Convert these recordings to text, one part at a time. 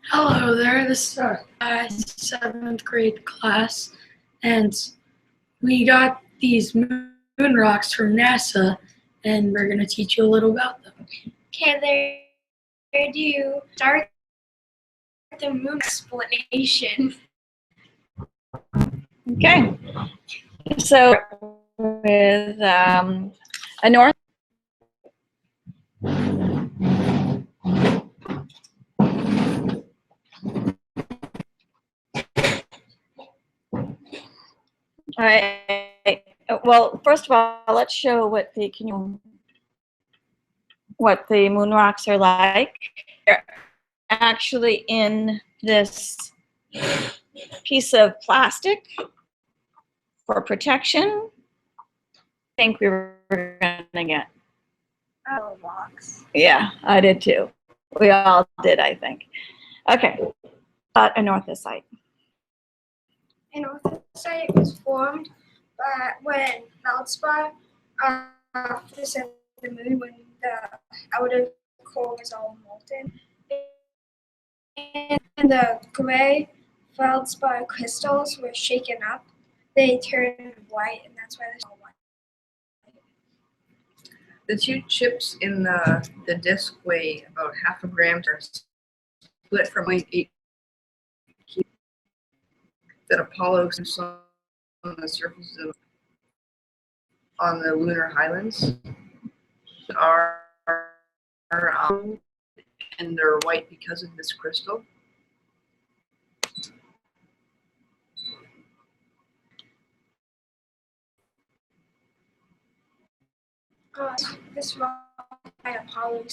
Hello there, this is our 7th grade class, and we got these moon rocks from NASA, and we're going to teach you a little about them. Okay, there do you start the moon explanation. Okay, so with a north. All right. Well, first of all, let's show what the moon rocks are like. They're actually in this piece of plastic for protection. I think we were gonna get. Oh, rocks. Yeah, I did too. We all did, I think. Okay, anorthosite. Anorthosite was formed when feldspar off the center of the moon, when the outer core was all molten, and the gray feldspar crystals were shaken up. They turned white, and that's why they're so white. The two chips in the disc weigh about half a gram, split from 0.8 that Apollo saw on the surface on the lunar highlands are and they're white because of this crystal. This rock by Apollo.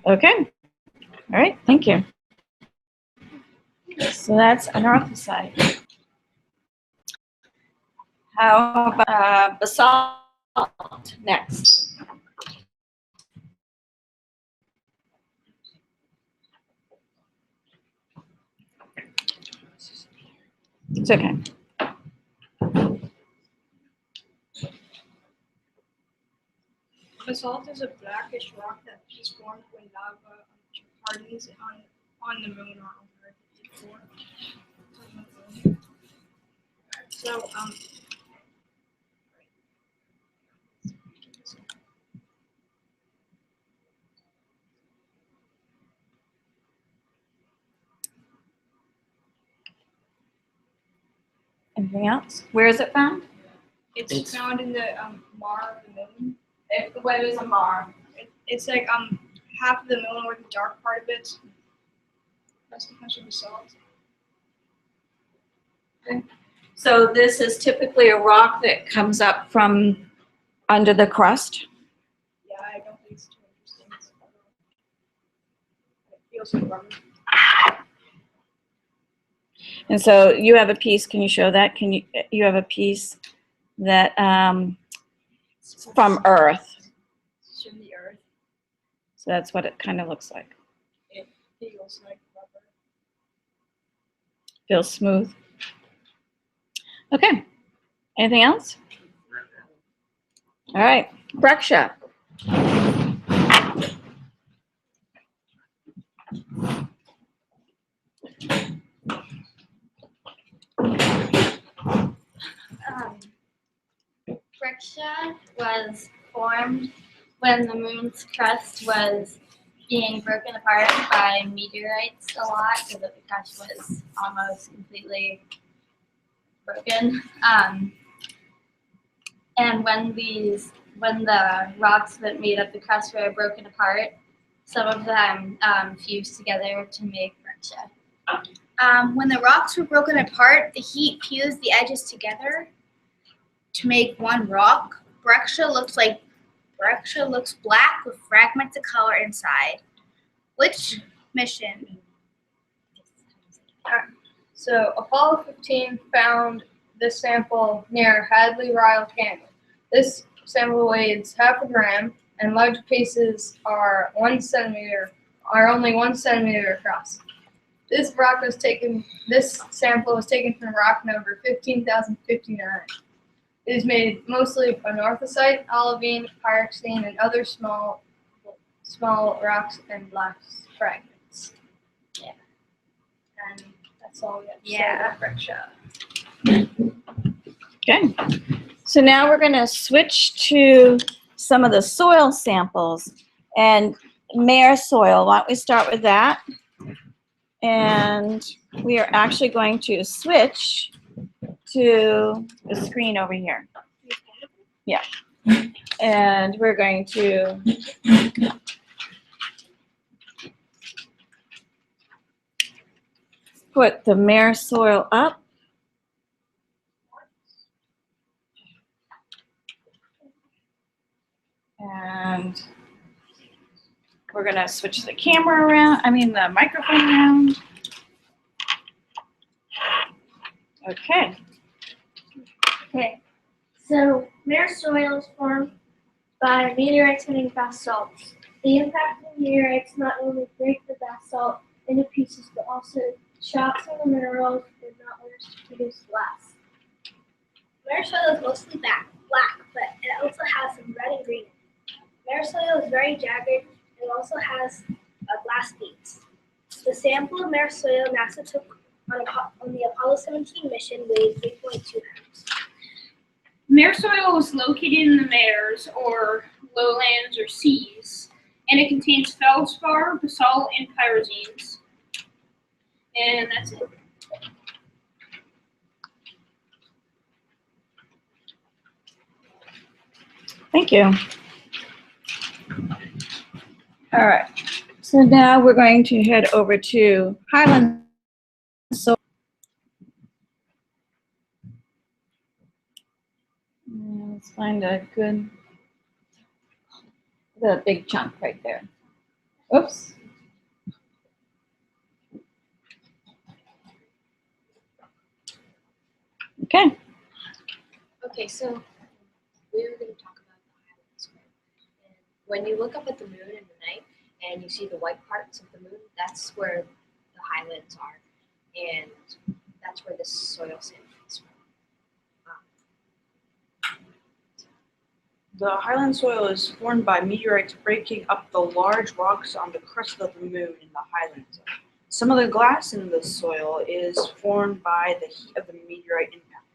Okay. All right. Thank you. So that's anorthosite. How about basalt next? It's okay. Basalt is a blackish rock that is formed when lava hardens on the moon or on Earth before. So Anything else? Where is it found? it's found in the mar of the moon. What is a mar? It's like half of the moon or the dark part of it. That's the bunch of basalt. So this is typically a rock that comes up from under the crust. Yeah, I don't think it's too interesting. It feels like rubber. And so you have a piece, can you show that? You have a piece that from Earth. It's from the Earth. So that's what it kind of looks like. It feels like rubber. Feels smooth. Okay. Anything else? All right. Breccia. Breccia was formed when the moon's crust was being broken apart by meteorites a lot, because the crust was almost completely broken. And when the rocks that made up the crust were broken apart, some of them fused together to make breccia. When the rocks were broken apart, the heat fused the edges together to make one rock. Breccia looks black with fragments of color inside. Which mission? So Apollo 15 found this sample near Hadley Ryle Canyon. This sample weighs half a gram, and large pieces are only 1 centimeter across. This sample was taken from rock number 15,059. It is made mostly of anorthosite, olivine, pyroxene, and other small rocks and blast fragments. Yeah. And that's all we have to say about Breccia. Okay. So now we're going to switch to some of the soil samples. And Mare soil, why don't we start with that? And we are actually going to switch to the screen over here. Yeah. And we're going to put the Mare soil up. And we're going to switch the camera around, the microphone around. Okay. Okay, so Mare soil is formed by meteorites hitting basalts. The impact of meteorites not only break the basalt into pieces, but also chops in the minerals and not others to produce glass. Mare soil is mostly black, but it also has some red and green. Mare soil is very jagged and also has glass beads. The sample of Mare soil NASA took on the Apollo 17 mission weighed 3.2 pounds. Mare soil is located in the mares, or lowlands or seas, and it contains feldspar, basalt, and pyroxenes. And that's it. Thank you. All right. So now we're going to head over to Highland soil. Let's find a good, the big chunk right there. Oops. Okay. Okay, so we're going to talk about the Highland soil. And when you look up at the moon in the night and you see the white parts of the moon, that's where the highlands are. And that's where this soil sample is from. The highland soil is formed by meteorites breaking up the large rocks on the crust of the moon in the highlands. Some of the glass in the soil is formed by the heat of the meteorite impact.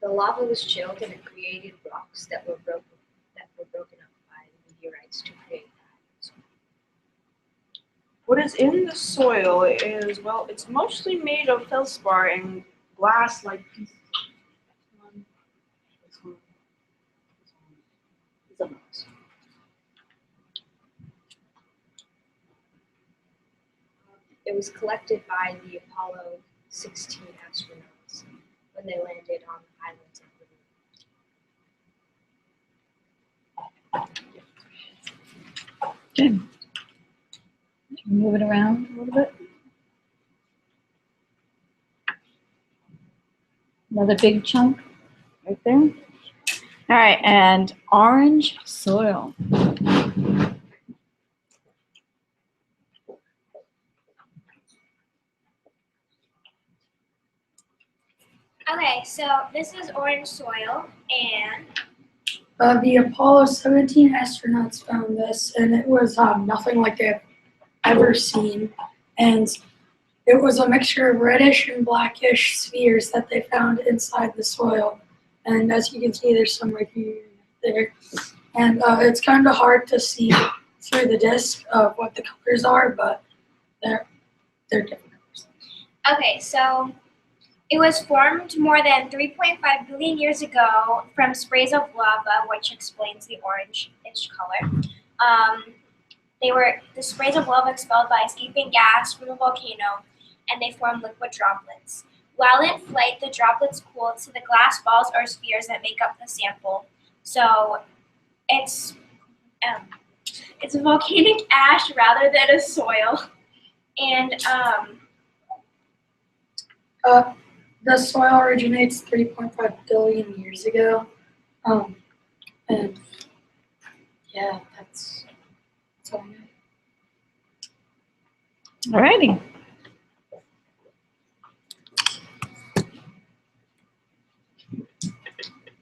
The lava was chilled and it created rocks that were broken up by the meteorites to create the highland soil. What is in the soil is, well, it's mostly made of feldspar and glass-like pieces. It was collected by the Apollo 16 astronauts when they landed on the highlands of the moon. Good. Move it around a little bit. Another big chunk right there. All right, and orange soil. Okay, so this is orange soil, and The Apollo 17 astronauts found this, and it was nothing like they've ever seen. And it was a mixture of reddish and blackish spheres that they found inside the soil. And as you can see, there's some right here, there. And it's kind of hard to see through the disc of what the colors are, but they're different colors. okay, so it was formed more than 3.5 billion years ago from sprays of lava, which explains the orange-ish color. The sprays of lava expelled by escaping gas from a volcano, and they formed liquid droplets. While in flight, the droplets cool to the glass balls or spheres that make up the sample. So it's a volcanic ash rather than a soil, and The soil originates 3.5 billion years ago. And yeah, that's all I know. All righty.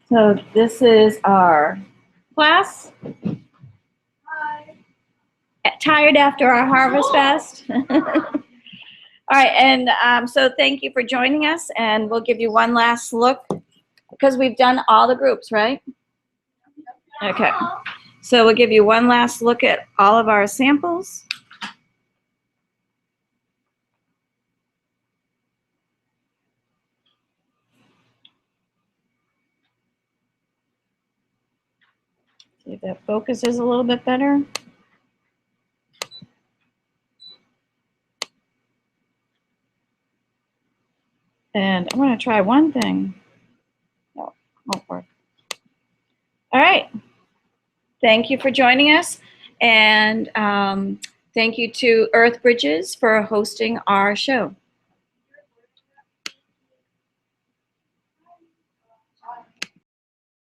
So this is our class. Hi. Tired after our Harvest Fest? All right, and so thank you for joining us, and we'll give you one last look because we've done all the groups, right? Okay, so we'll give you one last look at all of our samples. See if that focuses a little bit better. And I'm going to try one thing. No, won't work. All right. Thank you for joining us. And thank you to Earth Bridges for hosting our show.